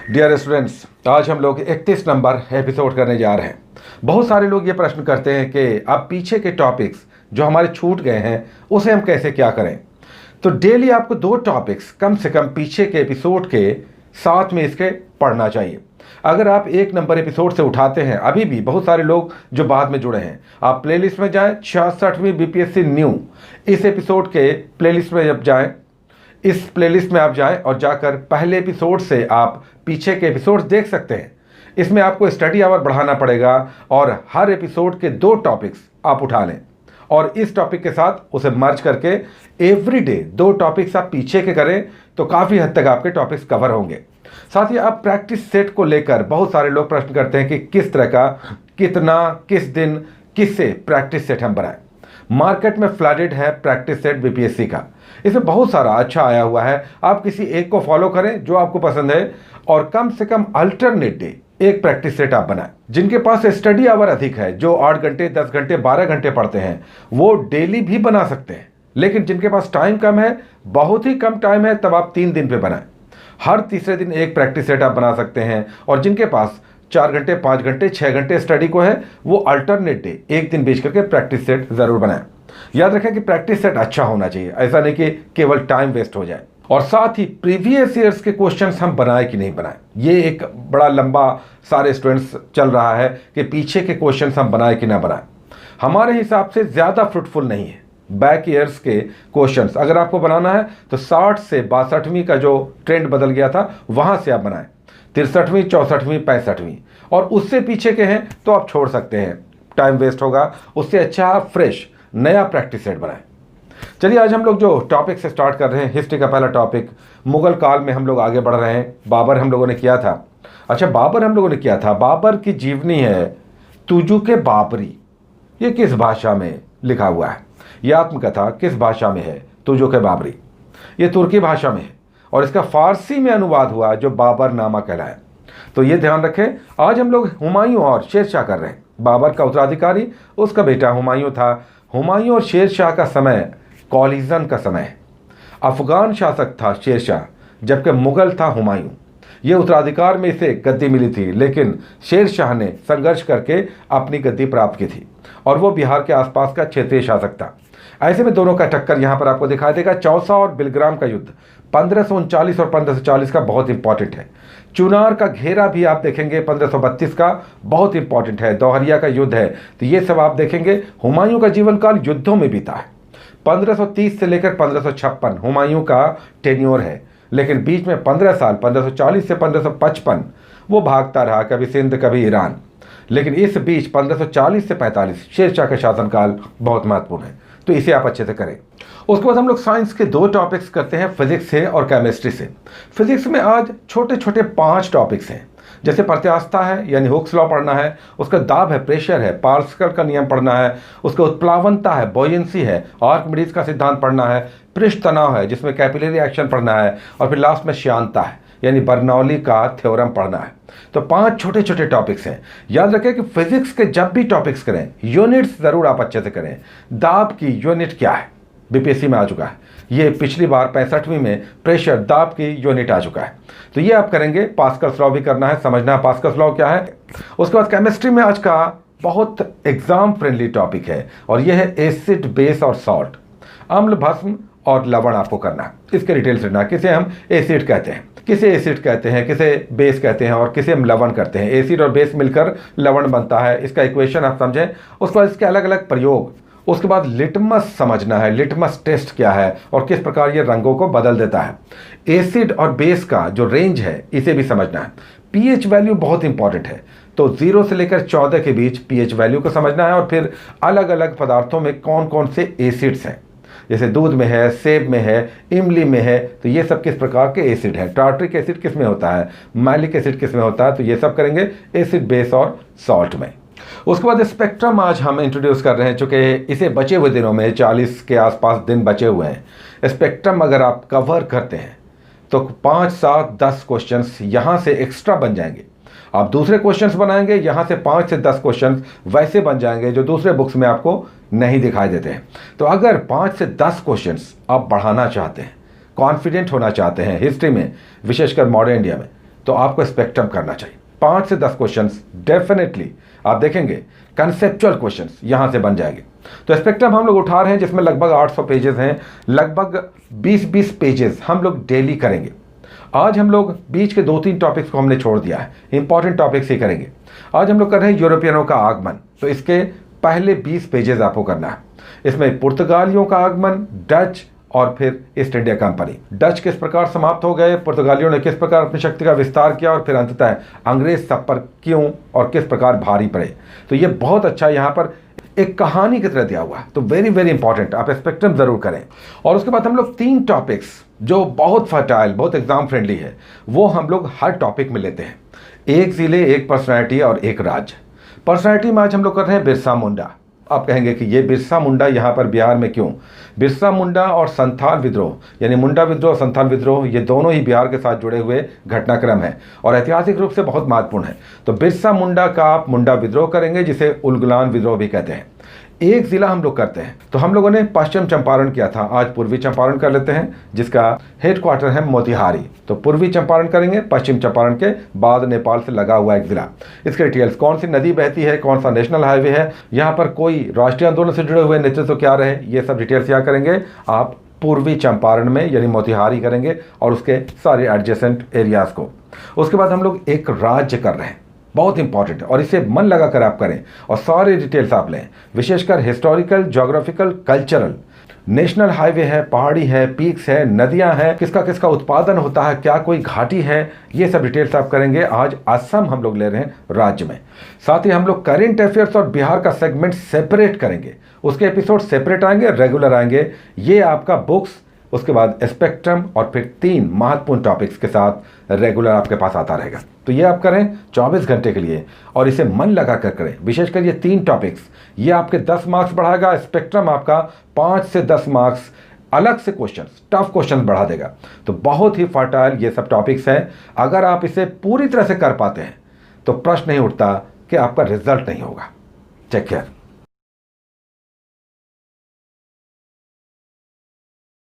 Dear students, आज हम लोग 31 नंबर एपिसोड करने जा रहे हैं। बहुत सारे लोग ये प्रश्न करते हैं कि अब पीछे के टॉपिक्स जो हमारे छूट गए हैं उसे हम कैसे क्या करें। तो डेली आपको 2 टॉपिक्स कम से कम पीछे के एपिसोड के साथ में इसके पढ़ना चाहिए। अगर आप 1 नंबर एपिसोड से उठाते हैं, अभी भी बहुत सारे लोग जो बाद में जुड़े हैं, आप प्लेलिस्ट में जाएं, 66वीं बीपीएससी न्यू इस एपिसोड के प्लेलिस्ट में जब जाएं, इस प्लेलिस्ट में आप जाएं और जाकर पहले एपिसोड से आप पीछे के एपिसोड्स देख सकते हैं। इसमें आपको स्टडी आवर बढ़ाना पड़ेगा और हर एपिसोड के 2 टॉपिक्स आप उठा लें और इस टॉपिक के साथ उसे मर्ज करके एवरीडे 2 टॉपिक्स आप पीछे के करें तो काफ़ी हद तक आपके टॉपिक्स कवर होंगे। साथ ही आप प्रैक्टिस सेट को लेकर बहुत सारे लोग प्रश्न करते हैं कि किस तरह का, कितना, किस दिन, किससे प्रैक्टिस सेट हम बनाएं। मार्केट में फ्लडेड है प्रैक्टिस सेट बीपीएससी का, इसमें बहुत सारा अच्छा आया हुआ है। आप किसी एक को फॉलो करें जो आपको पसंद है और कम से कम अल्टरनेट डे एक प्रैक्टिस सेट आप बनाएं। जिनके पास स्टडी आवर अधिक है, जो 8 घंटे, 10 घंटे, 12 घंटे पढ़ते हैं, वो डेली भी बना सकते हैं। लेकिन जिनके पास टाइम कम है, बहुत ही कम टाइम है, तब आप 3 दिन पे बनाएं। हर तीसरे दिन एक प्रैक्टिस सेट आप बना सकते हैं। और जिनके पास 4 घंटे, 5 घंटे, 6 घंटे स्टडी को है, वो अल्टरनेट डे एक दिन बीच करके प्रैक्टिस सेट जरूर बनाएं। याद रखें कि प्रैक्टिस सेट अच्छा होना चाहिए, ऐसा नहीं कि केवल टाइम वेस्ट हो जाए। और साथ ही प्रीवियस ईयर्स के क्वेश्चंस हम बनाए कि नहीं बनाए, ये एक बड़ा लंबा सारे स्टूडेंट्स चल रहा है कि पीछे के क्वेश्चंस हम बनाए कि ना बनाए। हमारे हिसाब से ज़्यादा फ्रूटफुल नहीं है बैक ईयर्स के क्वेश्चंस। अगर आपको बनाना है तो 60 से 62वीं का जो ट्रेंड बदल गया था वहाँ से आप बनाएं, 63वीं, 64वीं, 65वीं, और उससे पीछे के हैं तो आप छोड़ सकते हैं, टाइम वेस्ट होगा। उससे अच्छा आप फ्रेश नया प्रैक्टिस सेट बनाएं। चलिए आज हम लोग जो टॉपिक से स्टार्ट कर रहे हैं, हिस्ट्री का पहला टॉपिक, मुगल काल में हम लोग आगे बढ़ रहे हैं। बाबर हम लोगों ने किया था। अच्छा, बाबर हम लोगों ने किया था। बाबर की जीवनी है तुजुक बाबरी। ये किस भाषा में लिखा हुआ है? ये आत्मकथा किस भाषा में है? तुजुक बाबरी। ये तुर्की भाषा में है और इसका फारसी में अनुवाद हुआ जो बाबर नामा कहलाया। तो ये ध्यान रखें, आज हम लोग हुमायूं और शेरशाह कर रहे हैं। बाबर का उत्तराधिकारी उसका बेटा हुमायूं था। हुमायूं और शेरशाह का समय कॉलिजन का समय है। अफगान शासक था शेरशाह, जबकि मुगल था हुमायूं। ये उत्तराधिकार में इसे गद्दी मिली थी, लेकिन शेरशाह ने संघर्ष करके अपनी गद्दी प्राप्त की थी और वो बिहार के आसपास का क्षेत्रीय शासक था। ऐसे में दोनों का टक्कर यहाँ पर आपको दिखाई देगा। चौसा और बिलग्राम का युद्ध 1539 और 1540 का बहुत इंपॉर्टेंट है। चुनार का घेरा भी आप देखेंगे 1532 का, बहुत इंपॉर्टेंट है। दोहरिया का युद्ध है, तो ये सब आप देखेंगे। हुमायूं का जीवन काल युद्धों में बीता है। 1530 से लेकर 1556 हुमायूं का टेन्योर है, लेकिन बीच में 15 साल 1540 से 1555 वो भागता रहा, कभी सिंध कभी ईरान। लेकिन इस बीच 1540 से 45 शेरशाह का शासनकाल बहुत महत्वपूर्ण है, तो इसे आप अच्छे से करें। उसके बाद हम लोग साइंस के 2 टॉपिक्स करते हैं, फिजिक्स से और केमिस्ट्री से। फिजिक्स में आज छोटे छोटे 5 टॉपिक्स हैं, जैसे प्रत्यास्थता है यानी हुक्स लॉ पढ़ना है, उसका दाब है, प्रेशर है, पास्कल का नियम पढ़ना है, उसका उत्प्लावनता है, बॉयंसी है, आर्किमिडीज का सिद्धांत पढ़ना है, पृष्ठ तनाव है जिसमें कैपिलरी एक्शन पढ़ना है, और फिर लास्ट में श्यानता है यानी बर्नौली का थ्योरम पढ़ना है। तो 5 छोटे छोटे टॉपिक्स हैं। याद रखें कि फिजिक्स के जब भी टॉपिक्स करें, यूनिट्स जरूर आप अच्छे से करें। दाब की यूनिट क्या है, बीपीएससी में आ चुका है। ये पिछली बार 65वीं में प्रेशर दाब की यूनिट आ चुका है, तो ये आप करेंगे। पास्कल्स लॉ भी करना है, समझना है पास्कल्स लॉ क्या है। उसके बाद केमिस्ट्री में आज का बहुत एग्जाम फ्रेंडली टॉपिक है और यह है एसिड, बेस और सॉल्ट, अम्ल, भस्म और लवण आपको करना है। इसके डिटेल्स लेना, किसे हम एसिड कहते हैं, किसे एसिड कहते हैं, किसे बेस कहते हैं और किसे हम लवण कहते हैं। एसिड और बेस मिलकर लवण बनता है, इसका इक्वेशन आप समझें। उसके बाद इसके अलग अलग प्रयोग। उसके बाद लिटमस समझना है, लिटमस टेस्ट क्या है और किस प्रकार ये रंगों को बदल देता है। एसिड और बेस का जो रेंज है इसे भी समझना है। पीएच वैल्यू बहुत इंपॉर्टेंट है, तो 0 से लेकर 14 के बीच पीएच वैल्यू को समझना है। और फिर अलग अलग पदार्थों में कौन कौन से एसिड्स हैं, जैसे दूध में है, सेब में है, इमली में है, तो ये सब किस प्रकार के एसिड है। टार्ट्रिक एसिड किस में होता है, मैलिक एसिड किस में होता है, तो ये सब करेंगे एसिड, बेस और सॉल्ट में। उसके बाद स्पेक्ट्रम आज हम इंट्रोड्यूस कर रहे हैं, चूँकि इसे बचे हुए दिनों में 40 के आसपास दिन बचे हुए हैं। स्पेक्ट्रम अगर आप कवर करते हैं तो 5, 7, 10 क्वेश्चंस यहाँ से एक्स्ट्रा बन जाएंगे। आप दूसरे क्वेश्चंस बनाएंगे, यहाँ से 5 से 10 क्वेश्चंस वैसे बन जाएंगे जो दूसरे बुक्स में आपको नहीं दिखाई देते हैं। तो अगर 5 से 10 क्वेश्चंस आप बढ़ाना चाहते हैं, कॉन्फिडेंट होना चाहते हैं हिस्ट्री में, विशेषकर मॉडर्न इंडिया में, तो आपको स्पेक्ट्रम करना चाहिए। 5 से 10 क्वेश्चंस डेफिनेटली आप देखेंगे कंसेप्चुअल क्वेश्चंस यहां से बन जाएंगे। तो स्पेक्ट्रम हम लोग उठा रहे हैं जिसमें लगभग 800 पेजेस हैं, लगभग 20-20 पेजेस हम लोग डेली करेंगे। आज हम लोग बीच के 2-3 टॉपिक्स को हमने छोड़ दिया है, इंपॉर्टेंट टॉपिक्स ही करेंगे। आज हम लोग कर रहे हैं यूरोपियनों का आगमन, तो इसके पहले 20 पेजेस आपको करना है। इसमें पुर्तगालियों का आगमन, डच और फिर ईस्ट इंडिया कंपनी। डच किस प्रकार समाप्त हो गए, पुर्तगालियों ने किस प्रकार अपनी शक्ति का विस्तार किया और फिर अंततः अंग्रेज सब पर क्यों और किस प्रकार भारी पड़े। तो ये बहुत अच्छा यहाँ पर एक कहानी की तरह दिया हुआ है। तो वेरी वेरी इंपॉर्टेंट, आप स्पेक्ट्रम जरूर करें। और उसके बाद हम लोग 3 टॉपिक्स जो बहुत फर्टाइल, बहुत एग्जाम फ्रेंडली है, वो हम लोग हर टॉपिक में लेते हैं। एक जिले, एक पर्सनैलिटी और एक राज्य। पर्सनैलिटी में आज हम लोग कर रहे हैं बिरसा मुंडा। आप कहेंगे कि ये बिरसा मुंडा यहाँ पर बिहार में क्यों? बिरसा मुंडा और संथाल विद्रोह, यानी मुंडा विद्रोह और संथाल विद्रोह, ये दोनों ही बिहार के साथ जुड़े हुए घटनाक्रम है और ऐतिहासिक रूप से बहुत महत्वपूर्ण है। तो बिरसा मुंडा का आप मुंडा विद्रोह करेंगे, जिसे उलगुलान विद्रोह भी कहते हैं। एक जिला हम लोग करते हैं, तो हम लोगों ने पश्चिम चंपारण किया था, आज पूर्वी चंपारण कर लेते हैं, जिसका हेडक्वार्टर है मोतिहारी। तो पूर्वी चंपारण करेंगे, पश्चिम चंपारण के बाद नेपाल से लगा हुआ एक जिला। इसके डिटेल्स, कौन सी नदी बहती है, कौन सा नेशनल हाईवे है, यहाँ पर कोई राष्ट्रीय आंदोलन से जुड़े हुए नेतृत्व क्या रहे, ये सब डिटेल्स यहाँ करेंगे। आप पूर्वी चंपारण में यानी मोतिहारी करेंगे और उसके सारे एडजेसेंट एरियाज को। उसके बाद हम लोग एक राज्य कर रहे हैं, बहुत इंपॉर्टेंट है और इसे मन लगा कर आप करें और सारे डिटेल्स आप लें, विशेषकर historical, geographical, cultural. National highway है, पहाड़ी है, पीक्स है, नदियां हैं, किसका किसका उत्पादन होता है, क्या कोई घाटी है, ये सब डिटेल्स आप करेंगे। आज असम हम लोग ले रहे हैं राज्य में। साथ ही हम लोग करेंट अफेयर्स और बिहार का सेगमेंट सेपरेट करेंगे, उसके एपिसोड सेपरेट आएंगे, रेगुलर आएंगे। ये आपका बुक्स, उसके बाद स्पेक्ट्रम और फिर 3 महत्वपूर्ण टॉपिक्स के साथ रेगुलर आपके पास आता रहेगा। तो ये आप करें 24 घंटे के लिए और इसे मन लगा कर करें। विशेषकर ये 3 टॉपिक्स, ये आपके 10 मार्क्स बढ़ाएगा। स्पेक्ट्रम आपका 5 से 10 मार्क्स अलग से क्वेश्चंस, टफ क्वेश्चंस बढ़ा देगा। तो बहुत ही फर्टाइल ये सब टॉपिक्स हैं। अगर आप इसे पूरी तरह से कर पाते हैं तो प्रश्न नहीं उठता कि आपका रिजल्ट नहीं होगा। Take care.